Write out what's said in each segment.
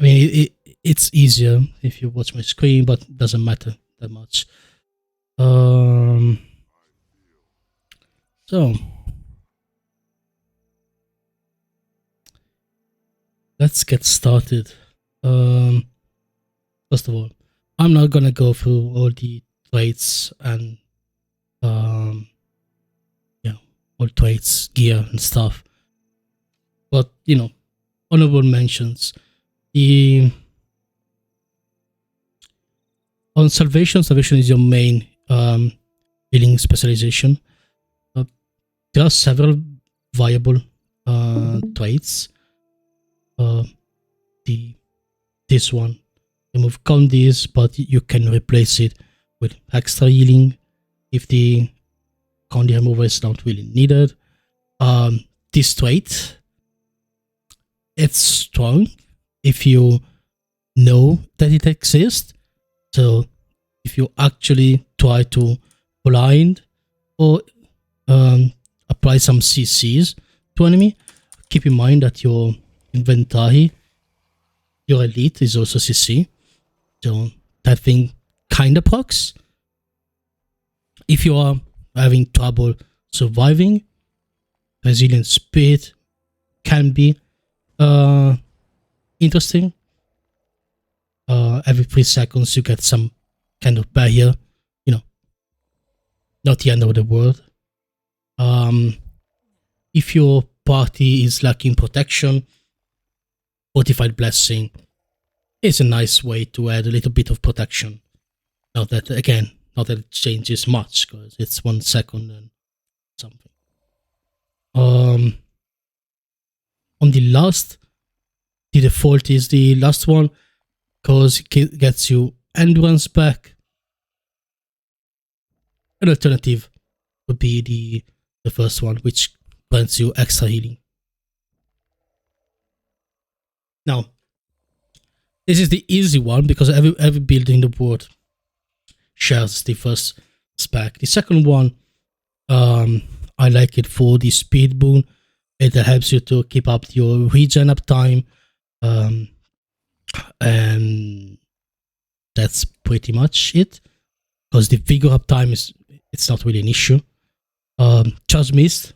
I mean, it's easier if you watch my screen, but it doesn't matter that much. So let's get started. First of all, I'm not gonna go through all the traits and all traits, gear and stuff. But honorable mentions. The on salvation is your main healing specialization. There are several viable traits. This one, remove condies, but you can replace it with extra healing if the condi remover is not really needed. This trait, it's strong if you know that it exists. So if you actually try to blind or apply some CCs to enemy, keep in mind that your inventory, your elite is also CC. So that thing kind of procs. If you are having trouble surviving, resilient speed can be interesting. Every 3 seconds you get some kind of barrier, not the end of the world. If your party is lacking protection, Fortified Blessing is a nice way to add a little bit of protection. Not that it changes much, because it's 1 second and something. On the default is the last one, because it gets you endurance back. An alternative would be the first one, which grants you extra healing. Now, this is the easy one because every build in the world shares the first spec. The second one, I like it for the speed boon. It helps you to keep up your regen uptime, and that's pretty much it. Because the vigor uptime it's not really an issue. Charge Mist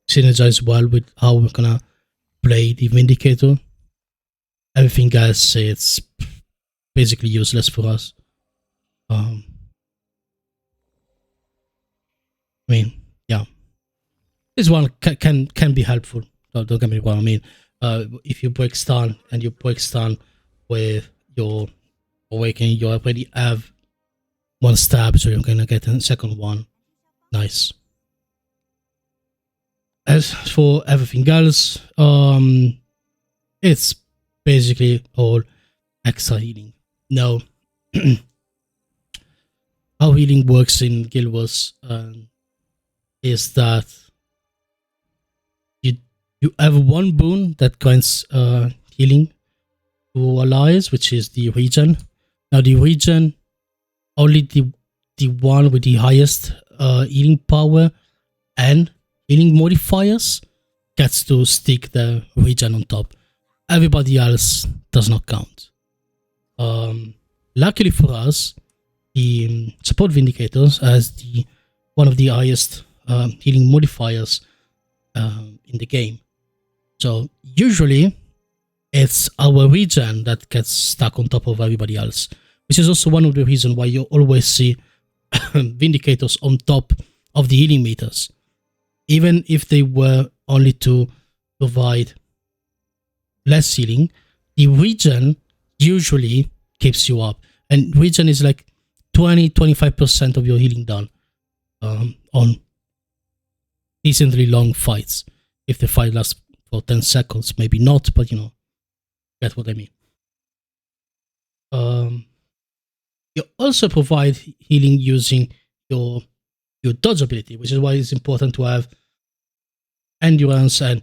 synergizes well with how we're gonna play the Vindicator. Everything else, it's basically useless for us. I mean, yeah, this one can be helpful. Don't get me wrong. I mean, if you break stun and you break stun with your awakening, you already have 1 stab, so you're gonna get a second one. Nice. As for everything else, it's basically all extra healing. Now, how healing works in Guild Wars is that you have 1 boon that grants healing to allies, which is the regen. Now the regen, only the one with the highest healing power and healing modifiers gets to stick the regen on top. Everybody else does not count. Luckily for us, the support Vindicators has one of the highest healing modifiers in the game. So usually it's our regen that gets stuck on top of everybody else, which is also one of the reasons why you always see Vindicators on top of the healing meters. Even if they were only to provide less healing, the regen usually keeps you up. And regen is like 20-25% of your healing done on decently long fights. If the fight lasts for 10 seconds, maybe not, but that's what I mean. You also provide healing using your dodge ability, which is why it's important to have endurance and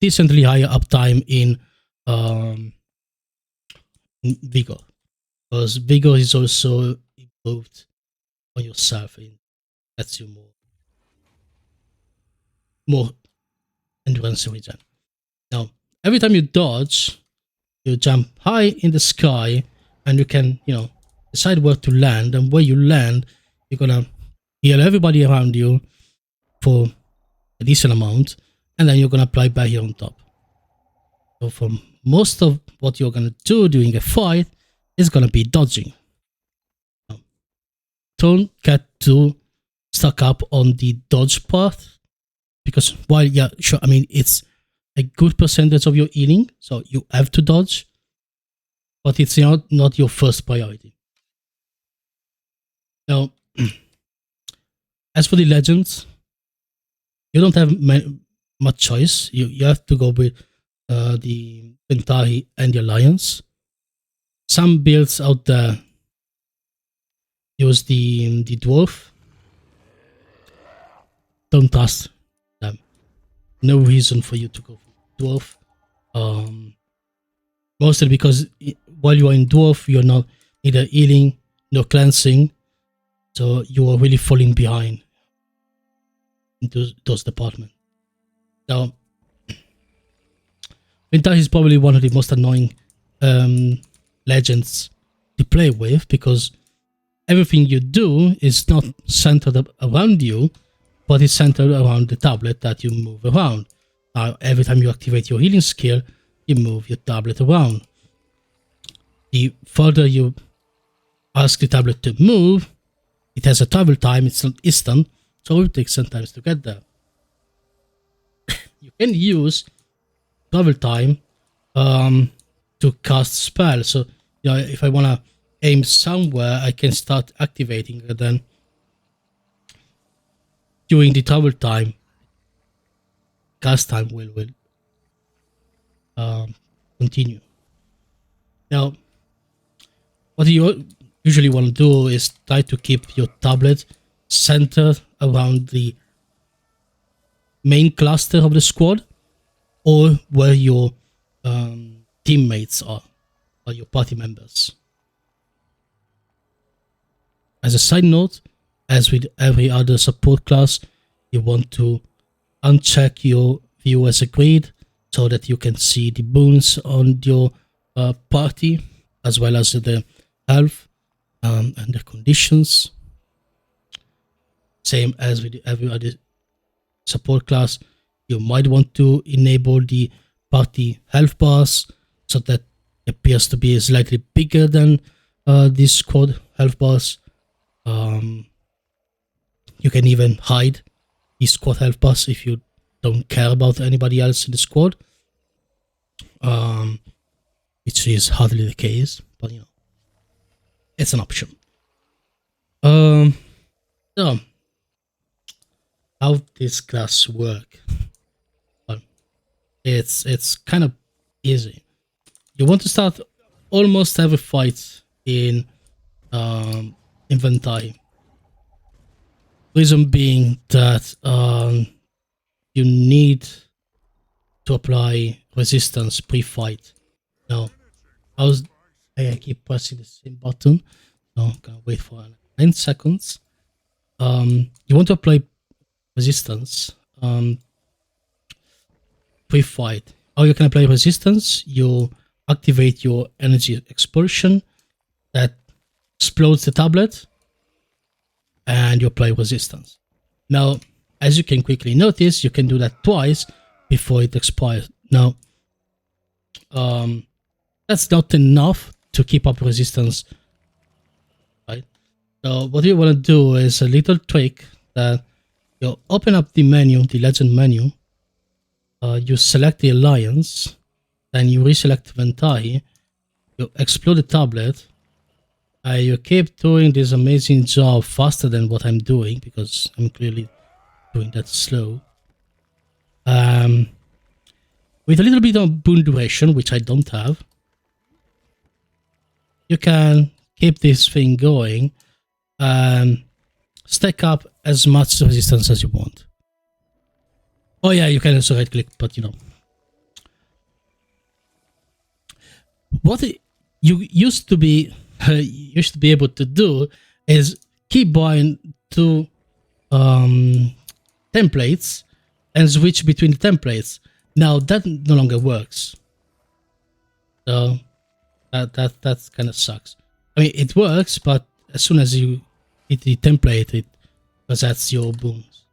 decently higher uptime in vigor, because vigor is also improved on yourself and gets you more endurance regen. Now, every time you dodge, You jump high in the sky, and you can, decide where to land. And where you land, you're gonna heal everybody around you for a decent amount, and then you're gonna apply barrier on top. So for most of what you're gonna do during a fight is gonna be dodging. Don't get too stuck up on the dodge path, because while, yeah, sure, I mean, it's a good percentage of your healing, so you have to dodge, but it's not your first priority. Now, as for the legends, you don't have much choice. You have to go with the Ventahi and the Alliance. Some builds out there use the Dwarf. Don't trust them. No reason for you to go for Dwarf. Mostly because while you are in Dwarf, you're not either healing nor cleansing, so you are really falling behind into those departments. Now, Ventahi is probably one of the most annoying legends to play with, because everything you do is not centered around you, but it's centered around the tablet that you move around. Every time you activate your healing skill, you move your tablet around. The further you ask the tablet to move, it has a travel time, it's not instant, so it takes some time to get there. You can use travel time to cast spells. So, if I want to aim somewhere, I can start activating it, then during the travel time, cast time will continue. Now, what you usually want to do is try to keep your tablet centered around the main cluster of the squad, or where your teammates are, or your party members. As a side note, as with every other support class, you want to uncheck your view as a grid so that you can see the boons on your party, as well as the health and the conditions. Same as with every other support class, you might want to enable the party health bars so that it appears to be slightly bigger than the squad health bars. You can even hide the squad health bars if you don't care about anybody else in the squad, which is hardly the case, but it's an option. So, how this class work? Well, it's kind of easy. You want to start almost every fight in Ventahi. Reason being that you need to apply resistance pre-fight. Now, I keep pressing the same button. So I'm gonna wait for 9 seconds. You want to apply resistance pre-fight. How you can apply resistance? You activate your energy expulsion that explodes the tablet, and you apply resistance. Now, as you can quickly notice, you can do that twice before it expires. Now, that's not enough to keep up resistance, right? So what you want to do is a little trick that you open up the menu, the legend menu, you select the alliance, then you reselect Ventahi, you explode the tablet, you keep doing this amazing job faster than what I'm doing, because I'm clearly doing that slow. With a little bit of boon duration, which I don't have, you can keep this thing going and stack up as much resistance as you want. Oh yeah, you can also right click, but what you used to be able to do is keep buying 2 templates and switch between the templates. Now that no longer works. So that kind of sucks. I mean, it works, but as soon as you hit the template, it resets your boons.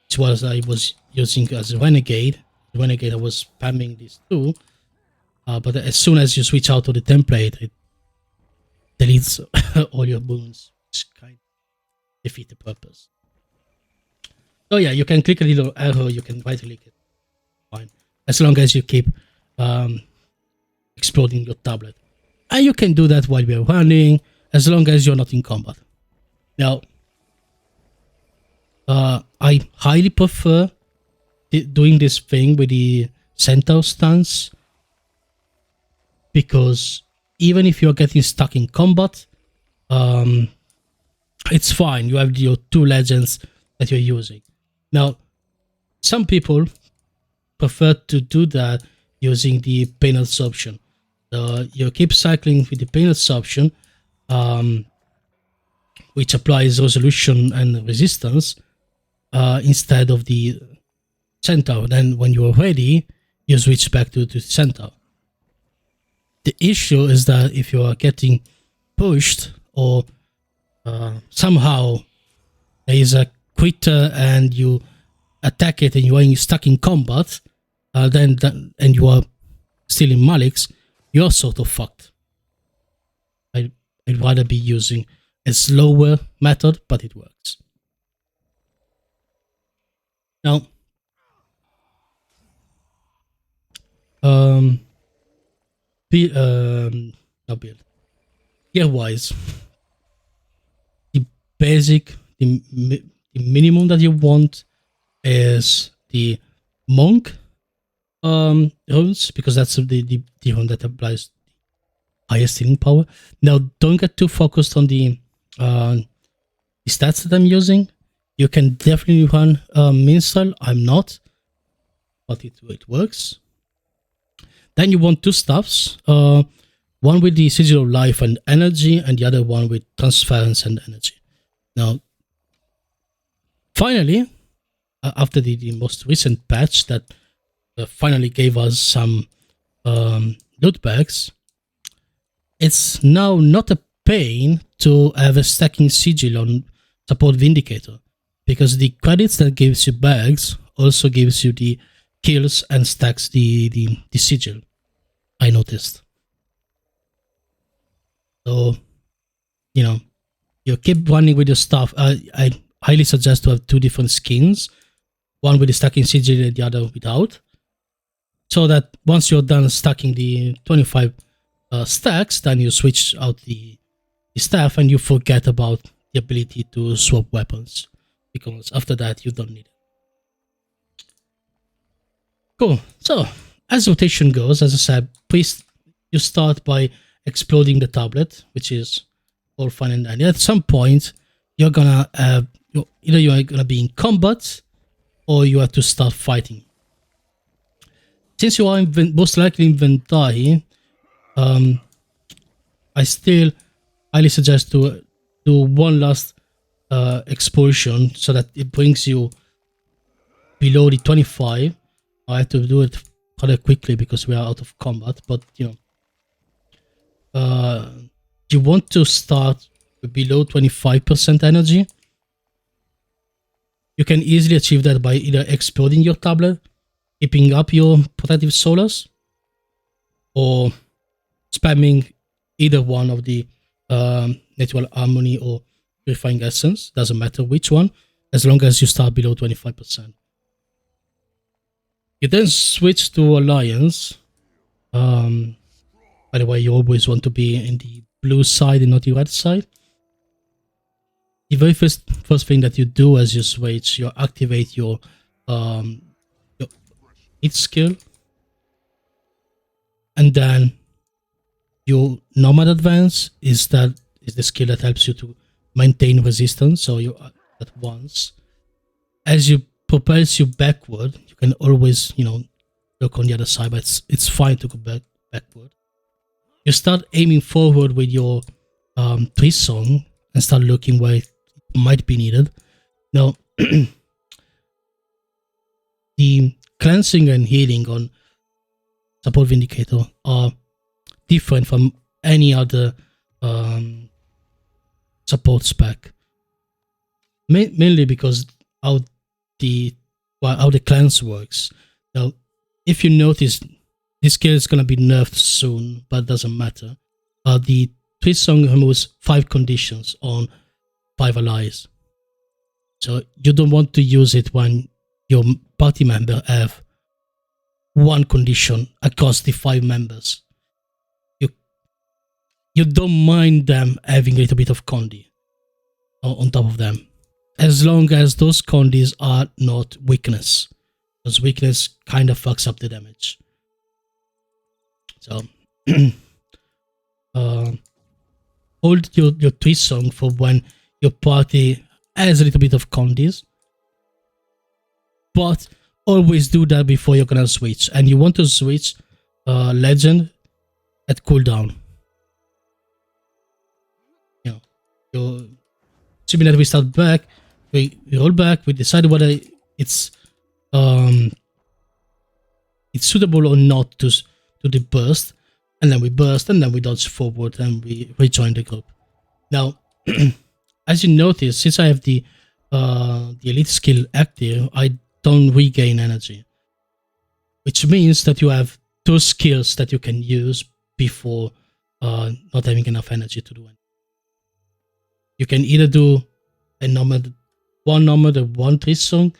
Which was I was using as a renegade. Renegade, I was spamming this too. But as soon as you switch out to the template, it deletes all your boons, which kind of defeat the purpose. So yeah, you can click a little arrow, you can right click it, fine. As long as you keep exploding your tablet. And you can do that while we're running, as long as you're not in combat. Now, I highly prefer doing this thing with the centaur stance, because even if you're getting stuck in combat, it's fine. You have your two legends that you're using. Now, some people prefer to do that using the pain absorption. So you keep cycling with the pain absorption, which applies resolution and resistance instead of the centaur. Then when you're ready, you switch back to the centaur. The issue is that if you are getting pushed or somehow there is a critter and you attack it and you are stuck in combat, and you are still in Malix, you're sort of fucked. I'd rather be using a slower method, but it works. Now, not build. Gear-wise, the basic, the minimum that you want is the monk runes, because that's the rune that applies highest healing power. Now, don't get too focused on the stats that I'm using. You can definitely run Minstrel. I'm not, but it works. Then you want two staffs, one with the Sigil of Life and Energy, and the other one with Transference and Energy. Now, finally, after the most recent patch that finally gave us some loot bags, it's now not a pain to have a stacking sigil on support Vindicator, because the credits that gives you bags also gives you the kills and stacks the sigil, I noticed. So, you keep running with your stuff. I highly suggest to have two different skins, one with the stacking sigil and the other without, so that once you're done stacking the 25 stacks, then you switch out the staff and you forget about the ability to swap weapons, because after that you don't need it. Cool. So as rotation goes, as I said, please, you start by exploding the tablet, which is all fun and dandy. At some point, you're gonna either you are gonna be in combat or you have to start fighting. Since you are most likely in Ventahi, I still highly suggest to do one last expulsion so that it brings you below the 25. I have to do it rather quickly because we are out of combat, but you want to start with below 25% energy. You can easily achieve that by either exploding your tablet, keeping up your protective solars, or spamming either one of the natural harmony or purifying essence. Doesn't matter which one, as long as you start below 25%. You then switch to Alliance. By the way, you always want to be in the blue side and not the red side. The very first thing that you do as you switch, you activate your hit skill, and then your Nomad Advance is the skill that helps you to maintain resistance. So you at once, as you propels you backward, you can always look on the other side, but it's fine to go backward. You start aiming forward with your tree song and start looking where it might be needed. Now, the cleansing and healing on support Vindicator are different from any other support spec. Mainly because how the cleanse works. Now, if you notice, this skill is gonna be nerfed soon, but it doesn't matter. The twist song removes 5 conditions on 5 allies. So you don't want to use it when your party member have 1 condition across the 5 members. You don't mind them having a little bit of condi on top of them, as long as those condis are not weakness, because weakness kind of fucks up the damage. So hold your twist song for when your party has a little bit of condis, but always do that before you're gonna switch. And you want to switch legend at cooldown. You assuming that we start back, we roll back, we decide whether it's suitable or not to the burst, and then we burst, and then we dodge forward, and we rejoin the group. Now, as you notice, since I have the elite skill active, I don't regain energy, which means that you have 2 skills that you can use before not having enough energy to do anything. You can either do one twist song,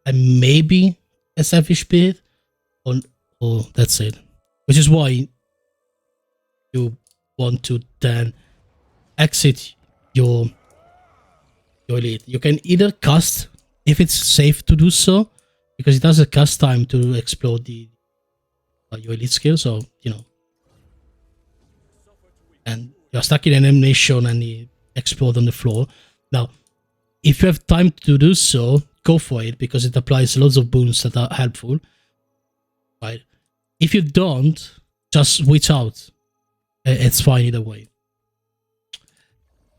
and maybe a selfish spirit, or that's it. Which is why you want to then exit your elite. You can either cast if it's safe to do so, because it has a cast time to explode your elite skill. So and you're stuck in an animation and you explode on the floor. Now, if you have time to do so, go for it, because it applies loads of boons that are helpful. Right? If you don't, just switch out. It's fine either way.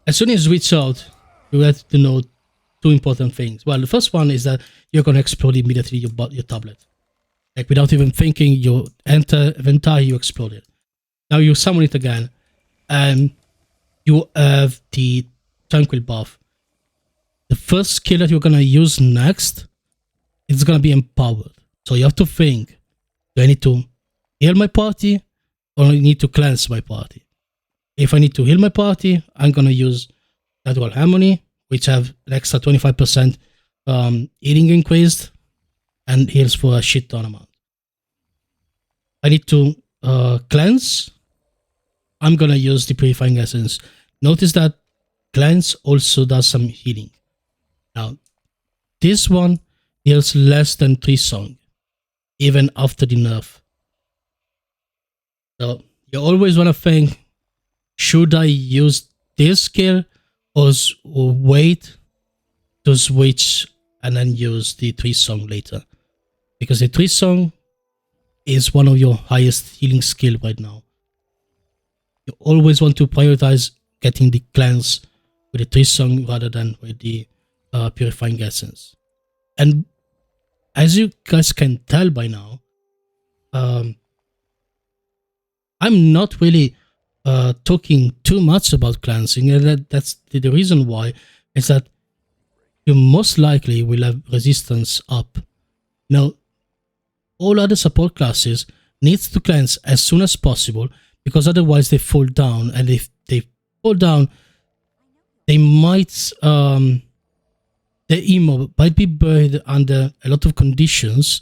As soon as you switch out, you have to know 2 important things. Well, the first one is that you're going to explode immediately your tablet. Like, without even thinking, you enter inventory, you explode it. Now you summon it again, and you have the Tranquil buff. The first skill that you're going to use next is going to be empowered. So you have to think, do I need to heal my party, or I need to cleanse my party? If I need to heal my party, I'm going to use Natural Harmony, which have an extra 25% healing increased, and heals for a shit ton amount. I need to cleanse. I'm going to use the Purifying Essence. Notice that cleanse also does some healing. Now, this one heals less than 3 song, even after the nerf. So you always want to think, should I use this skill or wait to switch and then use the 3 song later? Because the 3 song is one of your highest healing skill right now. You always want to prioritize getting the cleanse with the 3 song rather than with the Purifying Essence. And as you guys can tell by now, I'm not really talking too much about cleansing, and that's the reason why, is that you most likely will have resistance up. Now, all other support classes needs to cleanse as soon as possible, because otherwise they fall down, and if they fall down, they might the emo might be buried under a lot of conditions,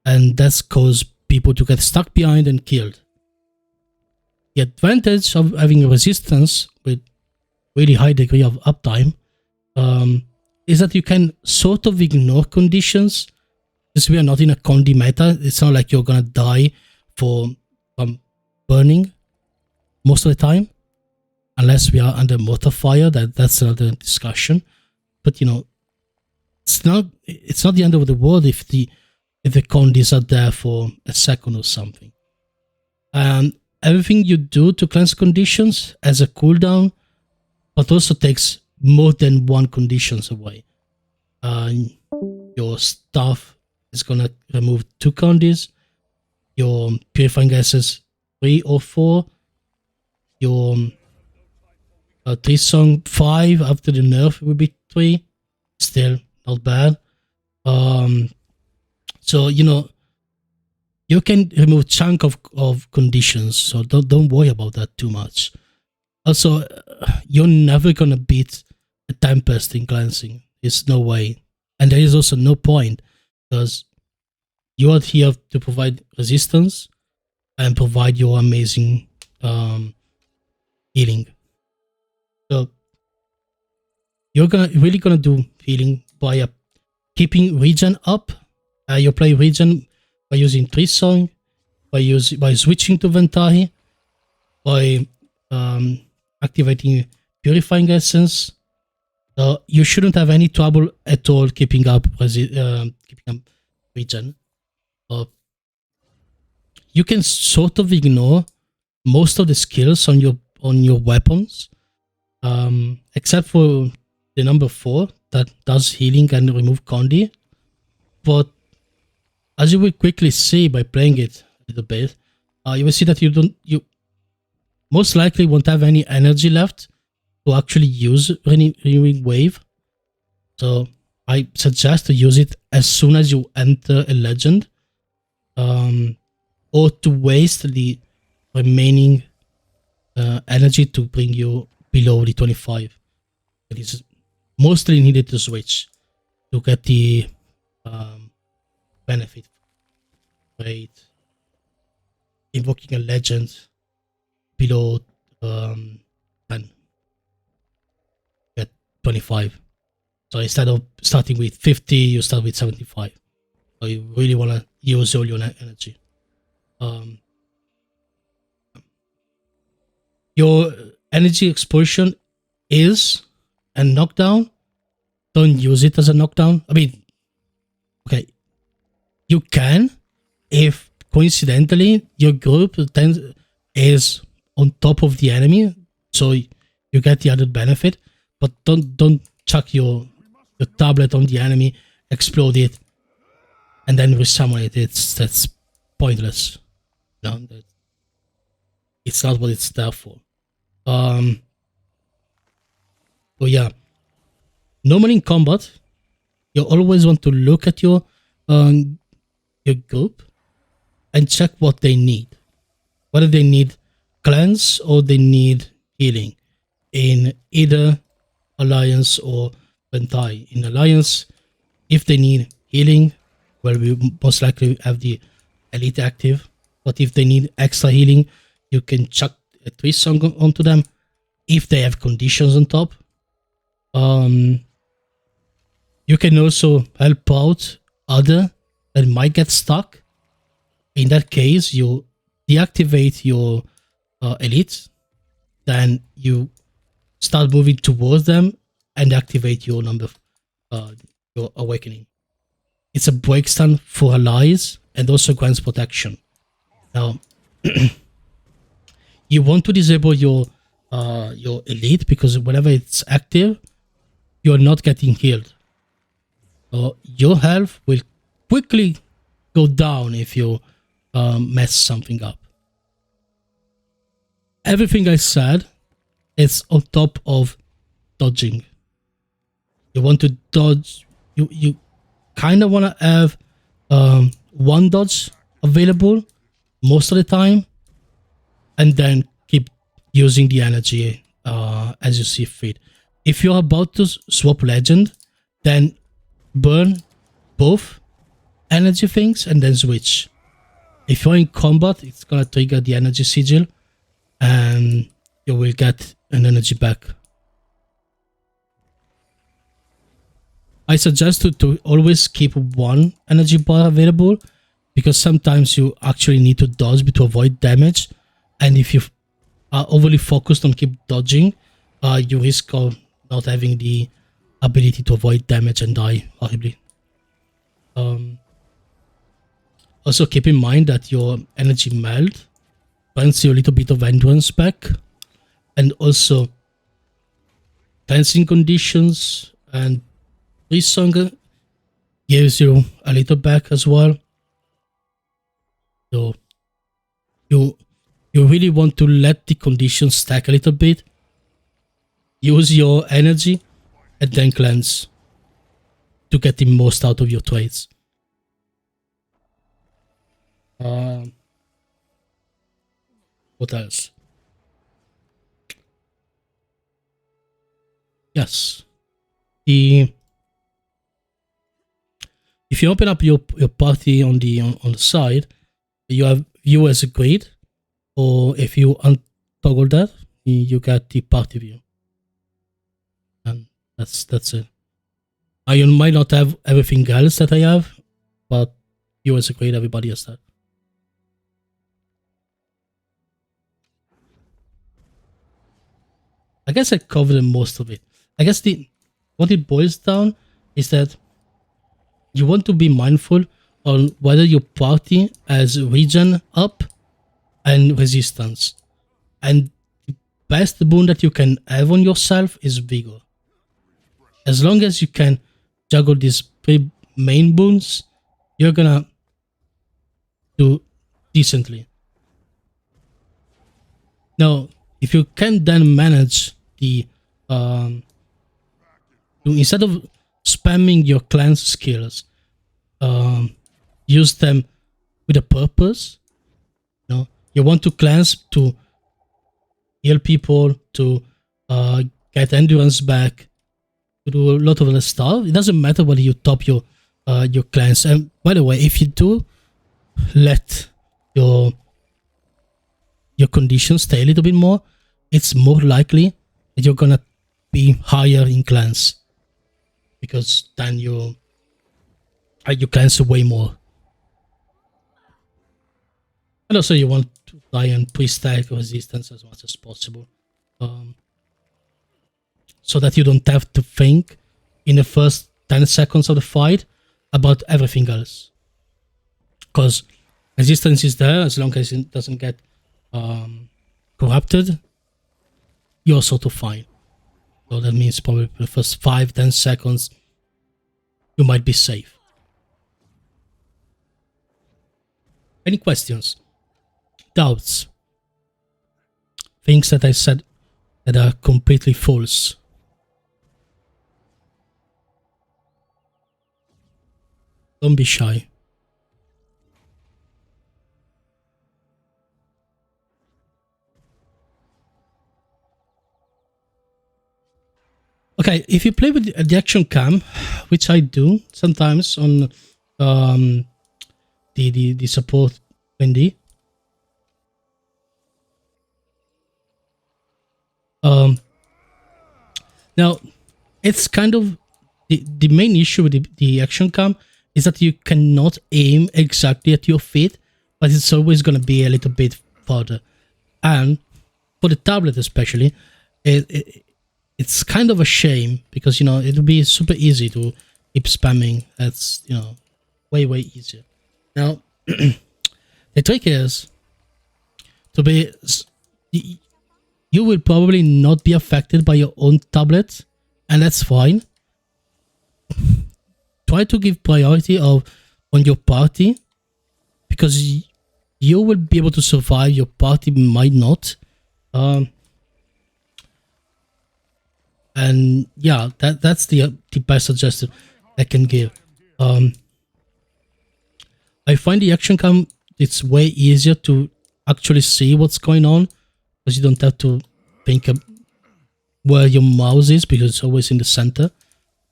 and that's cause people to get stuck behind and killed. The advantage of having a resistance with really high degree of uptime is that you can sort of ignore conditions, because we are not in a condi meta. It's not like you're gonna die from burning most of the time, unless we are under mortar fire. That's another discussion. But it's not the end of the world if the condis are there for a second or something. And everything you do to cleanse conditions has a cooldown, but also takes more than 1 conditions away. Your staff is gonna remove 2 condis. Your Purifying Essence 3 or 4, your 3 song 5 after the nerf will be 3. Still not bad. So you can remove chunk of conditions, so don't worry about that too much. Also, you're never gonna beat a Tempest in cleansing. There's no way, and there is also no point, because you are here to provide resistance and provide your amazing healing. So you're really gonna do healing by keeping regen up. You play regen by using 3 song, by switching to Ventahi, by activating Purifying Essence. You shouldn't have any trouble at all keeping up regen. You can sort of ignore most of the skills on your weapons, except for the number 4 that does healing and remove Condi. But as you will quickly see by playing it a little bit, you will see that you most likely won't have any energy left to actually use Renewing Wave. So I suggest to use it as soon as you enter a legend, or to waste the remaining energy to bring you below the 25. It is mostly needed to switch to get the benefit. Right, invoking a legend below 10, get 25. So instead of starting with 50, you start with 75. So you really want to use all your energy. Your energy explosion is a knockdown. Don't use it as a knockdown. I mean, okay, you can if coincidentally your group is on top of the enemy, so you get the added benefit. But don't chuck your tablet on the enemy, explode it, and then resummon it. That's pointless. No, it's not what it's there for. But yeah, normally in combat, you always want to look at your group and check what they need. Whether they need cleanse or they need healing in either Alliance or Bentai. In Alliance, if they need healing, well, we most likely have the Elite active. But if they need extra healing, you can chuck a 3 song onto them. If they have conditions on top, you can also help out other that might get stuck. In that case, you deactivate your elite, then you start moving towards them and activate your your awakening. It's a break stun for allies and also grants protection. Now, you want to disable your elite, because whenever it's active, you're not getting healed. So your health will quickly go down if you mess something up. Everything I said is on top of dodging. You want to dodge. You kind of want to have one dodge available most of the time, and then keep using the energy as you see fit. If you're about to swap legend, then burn both energy things and then switch. If you're in combat, it's gonna trigger the energy sigil and you will get an energy back. I suggest to always keep one energy bar available, because sometimes you actually need to dodge to avoid damage, and if you are overly focused on keep dodging, you risk of not having the ability to avoid damage and die horribly. Also keep in mind that your energy melt grants you a little bit of endurance back, and also cleansing conditions and Song gives you a little back as well. So you you really want to let the conditions stack a little bit, use your energy, and then cleanse to get the most out of your trades. What else? Yes. If you open up your party on the side, you have view as a grid, or if you untoggle that, you get the party view, and that's it. I might not have everything else that I have, but view as a grid, everybody has that. I guess I covered most of it. I guess what it boils down is that you want to be mindful on whether your party has regen up and resistance. And the best boon that you can have on yourself is vigor. As long as you can juggle these three main boons, you're gonna do decently. Now, if you can then manage the instead of spamming your cleanse skills, use them with a purpose. You want to cleanse to heal people, to get endurance back, to do a lot of other stuff. It doesn't matter whether you top your cleanse. And by the way, if you do let your conditions stay a little bit more, it's more likely that you're gonna be higher in cleanse, because then you cleanse way more. And also you want to try and pre-stack resistance as much as possible, so that you don't have to think in the first 10 seconds of the fight about everything else. Because resistance is there, as long as it doesn't get corrupted, you're sort of fine. So that means probably the first 5-10 seconds you might be safe. Any questions? Doubts? Things that I said that are completely false? Don't be shy. Okay, if you play with the action cam, which I do sometimes on the support Windy, now it's kind of the main issue with the action cam is that you cannot aim exactly at your feet, but it's always going to be a little bit farther. And for the tablet especially, it's kind of a shame, because it would be super easy to keep spamming. That's way easier. Now the trick is to be, you will probably not be affected by your own tablet, and that's fine. Try to give priority on your party, because you will be able to survive, your party might not. And yeah, that's the best suggestion I can give. I find the action cam, it's way easier to actually see what's going on, because you don't have to think where your mouse is, because it's always in the center.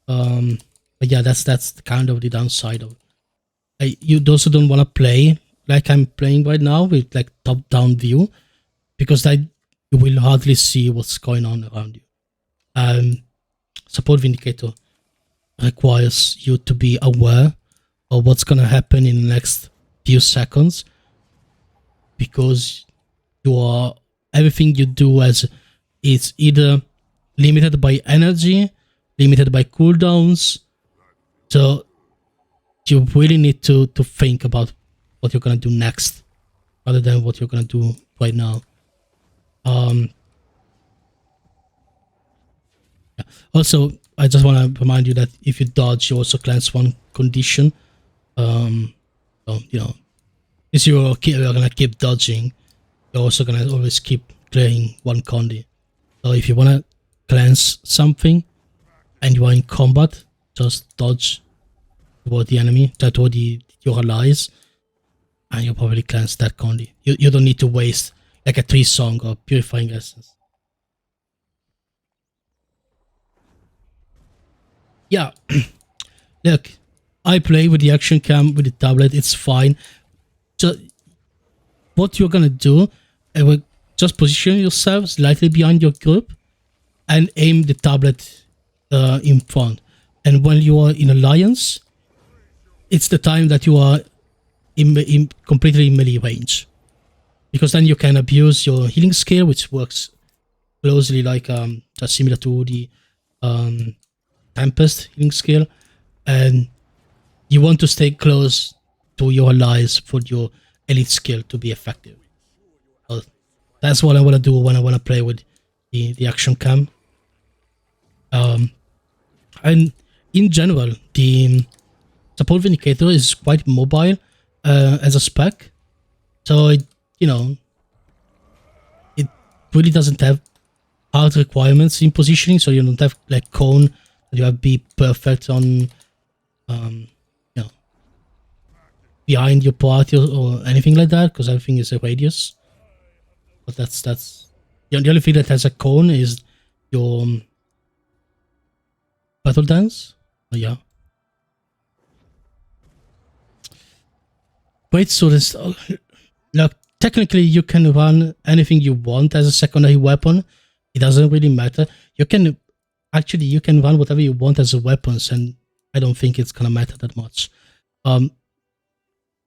But yeah, that's kind of the downside of it. You also don't want to play like I'm playing right now, with like top-down view, because you will hardly see what's going on around you. Support Vindicator requires you to be aware of what's going to happen in the next few seconds, because everything you do is either limited by energy, limited by cooldowns. So you really need to think about what you're going to do next, rather than what you're going to do right now. Yeah. Also, I just want to remind you that if you dodge, you also cleanse one condition. So, if you're going to keep dodging, you're also gonna always keep clearing one condi. So if you wanna cleanse something and you are in combat, just dodge toward the enemy, toward your allies, and you'll probably cleanse that condi. You don't need to waste like a 3 song or purifying essence. Yeah, look, I play with the action cam with the tablet. It's fine. So what you're gonna do, just position yourself slightly behind your group and aim the tablet in front. And when you are in alliance, it's the time that you are in completely melee range, because then you can abuse your healing skill, which works closely like just similar to the Tempest healing skill, and you want to stay close to your allies for your elite skill to be effective. So that's what I want to do when I want to play with the action cam. And in general, the support Vindicator is quite mobile as a spec, so it really doesn't have hard requirements in positioning. So you don't have like cone that you have to be perfect on behind your party or anything like that, because everything is a radius. But that's the only thing that has a cone is your battle dance. Oh, yeah. Great students. Look, technically you can run anything you want as a secondary weapon. It doesn't really matter. You can run whatever you want as a weapons, and I don't think it's gonna matter that much.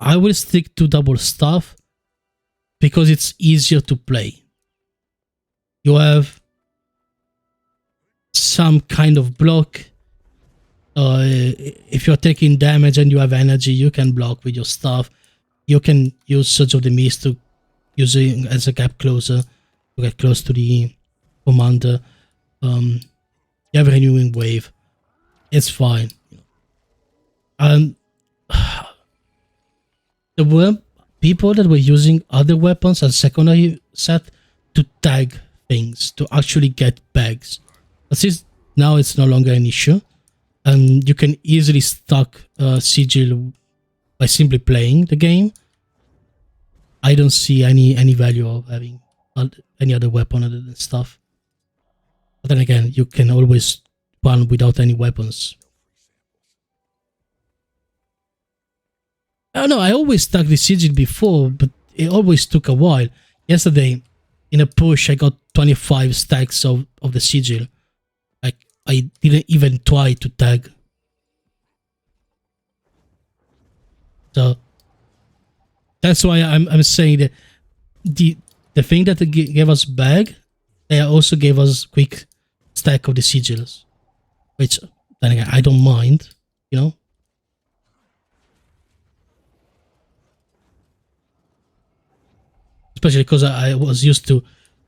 I will stick to double staff because it's easier to play. You have some kind of block. If you're taking damage and you have energy, you can block with your staff. You can use Surge of the Mist to use it as a gap closer to get close to the commander. You have a renewing wave. It's fine. There were people that were using other weapons as secondary set to tag things, to actually get bags. But since now it's no longer an issue, and you can easily stack sigil by simply playing the game, I don't see any value of having any other weapon other than stuff. But then again, you can always run without any weapons. I don't know, I always stacked the sigil before, but it always took a while. Yesterday, in a push, I got 25 stacks of the sigil. Like, I didn't even try to tag. So that's why I'm saying that the thing that gave us bag, they also gave us quick stack of the sigils, which then again I don't mind, especially because I was used to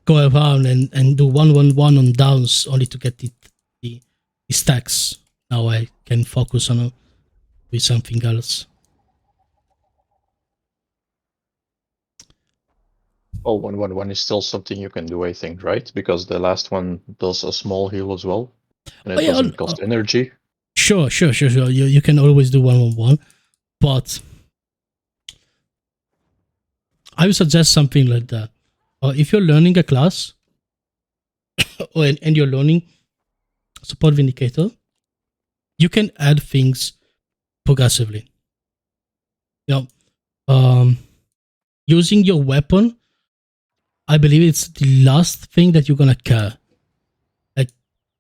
go around and do 1-1-1 on downs only to get the stacks. Now I can focus on with something else. Oh, 1-1-1 is still something you can do, I think, right? Because the last one does a small heal as well, and it doesn't cost energy. Sure. You can always do 1-1-1, but I would suggest something like that. If you're learning a class and you're learning support Vindicator, you can add things progressively. Using your weapon, I believe it's the last thing that you're gonna care. Like,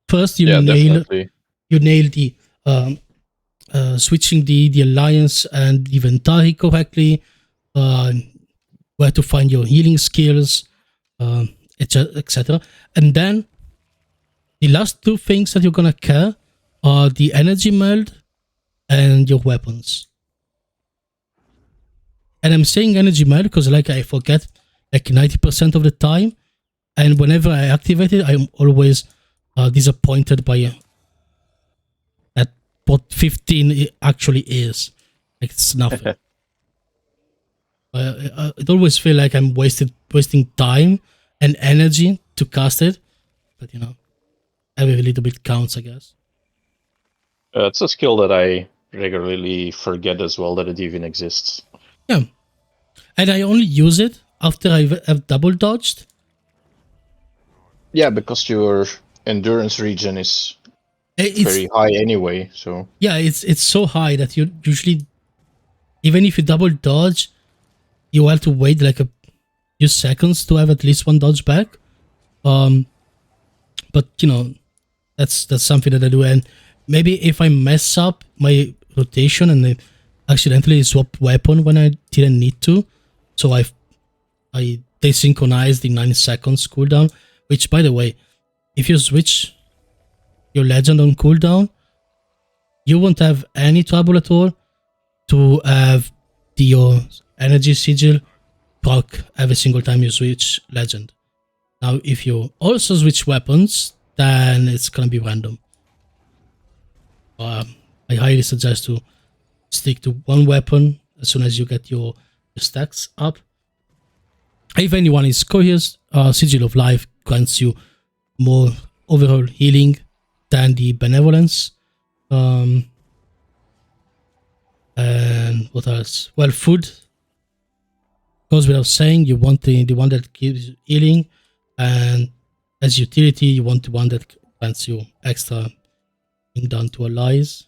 first you nail the switching the alliance and the inventory correctly, where to find your healing skills, etc. And then the last two things that you're gonna care are the energy meld and your weapons. And I'm saying energy meld because I forget 90% of the time, and whenever I activate it, I'm always disappointed by at what 15 it actually is. It's nothing. It always feel like I'm wasted wasting time and energy to cast it. But every little bit counts, I guess. It's a skill that I regularly forget as well that it even exists. Yeah, and I only use it after I have double dodged. Yeah, because your endurance regen is very high anyway. So yeah, it's so high that you usually, even if you double dodge, you have to wait like a few seconds to have at least one dodge back. But that's something that I do. And maybe if I mess up my rotation and I accidentally swap weapon when I didn't need to, so I desynchronize the 9 seconds cooldown. Which, by the way, if you switch your legend on cooldown, you won't have any trouble at all to have your energy sigil proc every single time you switch legend. Now, if you also switch weapons, then it's gonna be random. I highly suggest to stick to one weapon as soon as you get your stacks up. If anyone is curious, Sigil of Life grants you more overall healing than the Benevolence. And what else? Well, food goes without saying. You want the one that gives you healing, and as utility, you want the one that grants you extra being done to allies.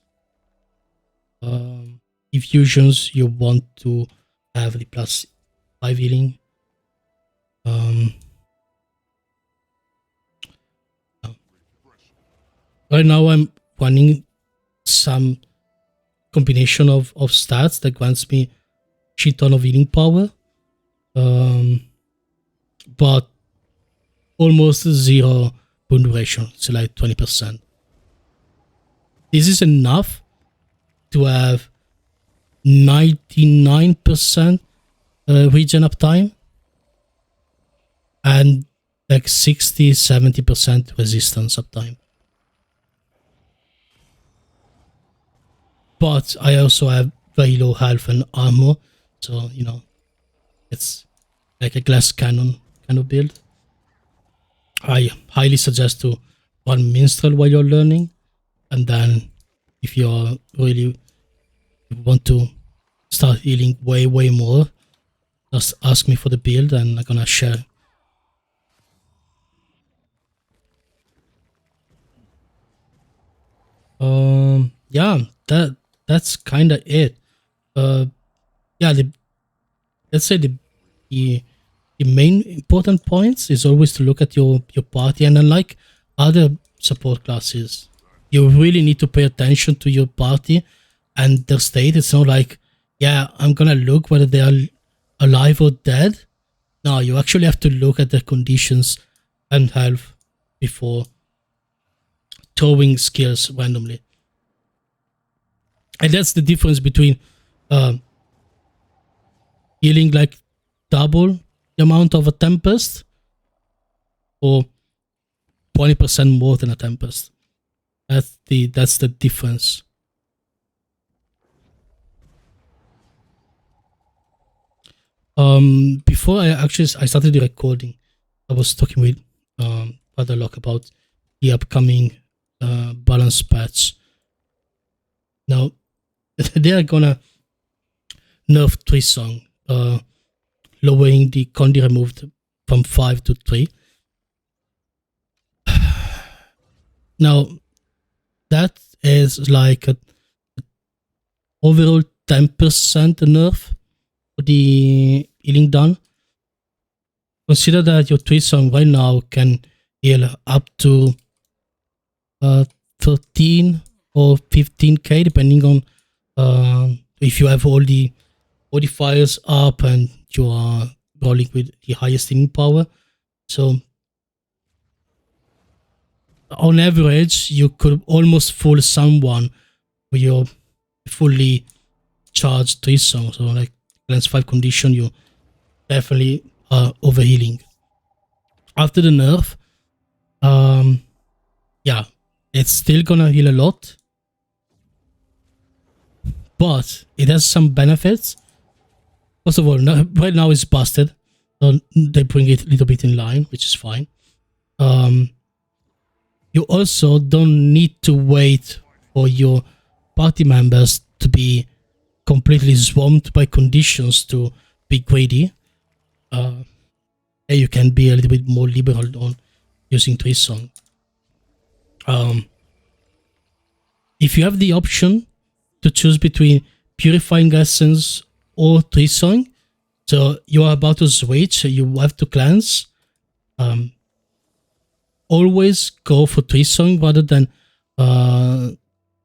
Infusions, you want to have the +5 healing. Right now I'm running some combination of stats that grants me shit ton of healing power, but almost 0 wound duration. It's like 20%. This is enough to have 99% regen uptime and like 60-70% resistance uptime. But I also have very low health and armor, so it's like a glass cannon kind of build. I highly suggest to run Minstrel while you're learning, and then if you really want to start healing way more, just ask me for the build and I'm gonna share. Yeah, that's kind of it. Yeah, let's say the main important points is always to look at your party, and unlike other support classes, you really need to pay attention to your party and their state. It's not like, yeah, I'm gonna look whether they are alive or dead. No, you actually have to look at their conditions and health before throwing skills randomly. And that's the difference between healing like double the amount of a Tempest or 20% more than a Tempest. That's the difference. Before I started the recording, I was talking with Father Locke about the upcoming balance patch. Now they are gonna nerf Trisong, lowering the Condi removed from 5 to 3. Now that is like a overall 10% nerf for the healing done. Consider that your Trisong right now can heal up to 13 or 15k depending on if you have all the modifiers up and you are rolling with the highest healing power. So on average you could almost fool someone with your fully charged Trisong. So like Lens 5 condition, you definitely are overhealing. After the nerf, yeah, it's still gonna heal a lot, but it has some benefits. First of all, right now it's busted. They bring it a little bit in line, which is fine. You also don't need to wait for your party members to be completely swamped by conditions to be greedy. You can be a little bit more liberal on using Tree Song. If you have the option to choose between Purifying Essence or Tree Song, so you are about to switch, you have to cleanse, always go for Tree Song rather than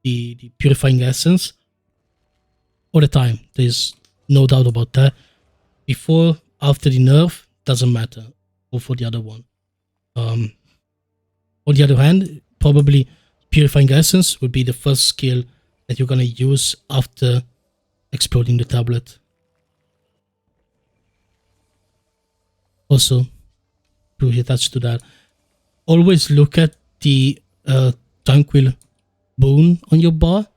the Purifying Essence all the time. There's no doubt about that. Before, after the nerf, doesn't matter. Go for the other one. On the other hand, probably Purifying Essence will be the first skill that you're gonna use after exploding the tablet. Also, to attach to that, always look at the Tranquil boon on your bar.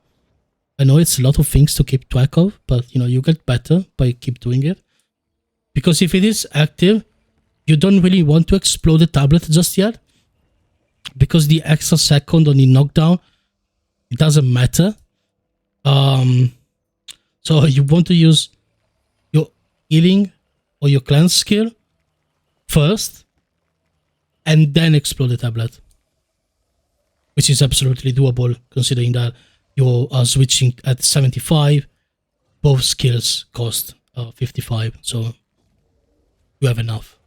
I know it's a lot of things to keep track of, but you get better by keep doing it. Because if it is active, you don't really want to explode the tablet just yet. Because the extra second on the knockdown, it doesn't matter. So you want to use your healing or your cleanse skill first, and then explode the tablet. Which is absolutely doable, considering that you are switching at 75. Both skills cost 55, so you have enough.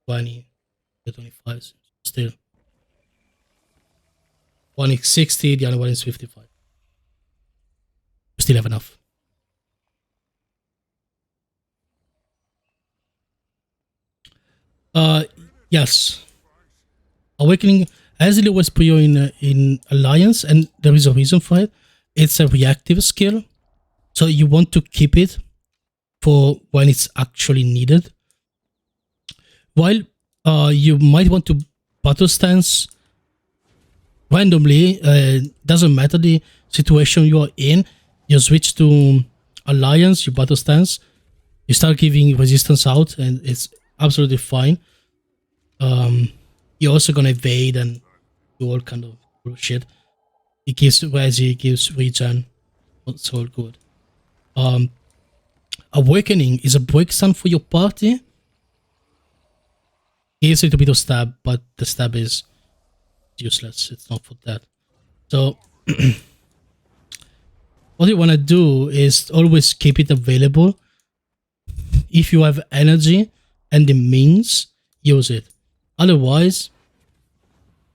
20, 25, still. One is 60, the other one is 55. You still have enough. Yes. Awakening, as it was put in Alliance, and there is a reason for it. It's a reactive skill, so you want to keep it for when it's actually needed. While you might want to battle stance randomly, doesn't matter the situation you are in. You switch to Alliance, you battle stance, you start giving resistance out, and it's absolutely fine. You're also gonna evade and do all kind of bullshit. It gives resi, it gives regen. It's all good. Awakening is a break stun for your party. Gives a little bit of stab, but the stab is useless. It's not for that. So what you wanna do is always keep it available. If you have energy and the means, use it. Otherwise,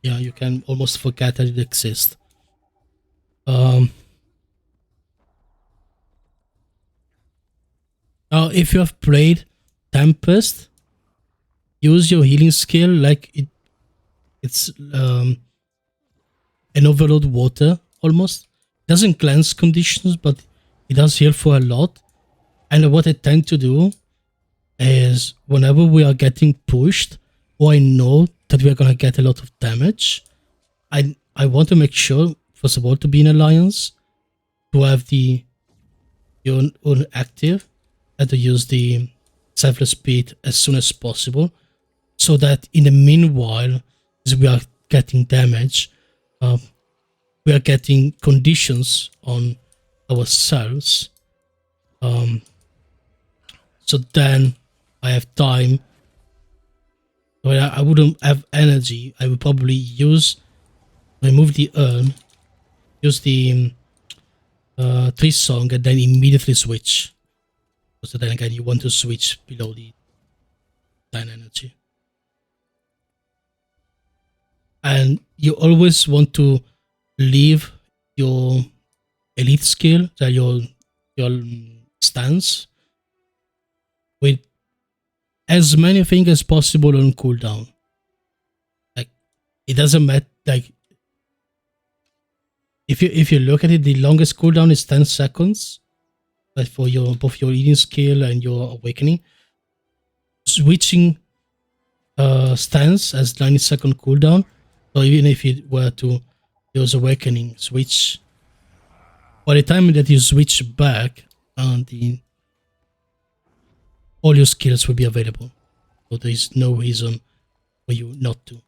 yeah, you can almost forget that it exists. Now, if you have played Tempest, use your healing skill like it's an overload water almost. It doesn't cleanse conditions, but it does heal for a lot. And what I tend to do is whenever we are getting pushed, or I know that we are gonna get a lot of damage, I want to make sure, first of all, to be in Alliance, to have the own active, and to use the selfless speed as soon as possible, so that in the meanwhile, as we are getting damage, we are getting conditions on ourselves. So then I have time. When I wouldn't have energy, I would probably remove the urn, use the Tree Song, and then immediately switch. So then again, you want to switch below the 10 energy. And you always want to leave your elite skill, your stance, with as many things as possible on cooldown. Like, it doesn't matter. Like, if you look at it, the longest cooldown is 10 seconds. But for both your eating skill and your awakening, switching stance as 90-second cooldown. So even if you were to use awakening, switch. By the time that you switch back, and all your skills will be available. So there is no reason for you not to.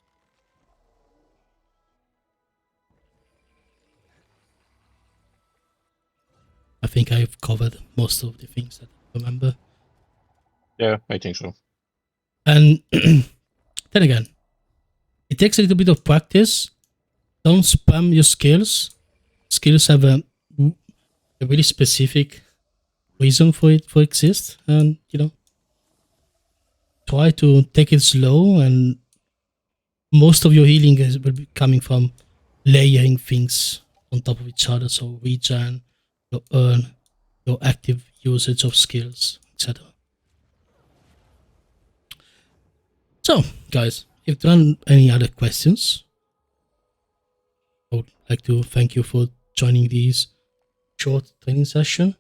I think I've covered most of the things that I remember. Yeah, I think so. And then again, it takes a little bit of practice. Don't spam your skills. Skills have a really specific reason for it for exist, and try to take it slow. And most of your healing will be coming from layering things on top of each other. So regen, your earn, your active usage of skills, etc. So, guys, if there are any other questions, I would like to thank you for joining this short training session.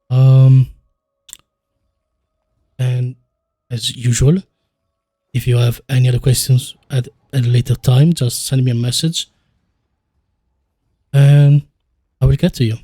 And as usual, if you have any other questions at a later time, just send me a message and I will get to you.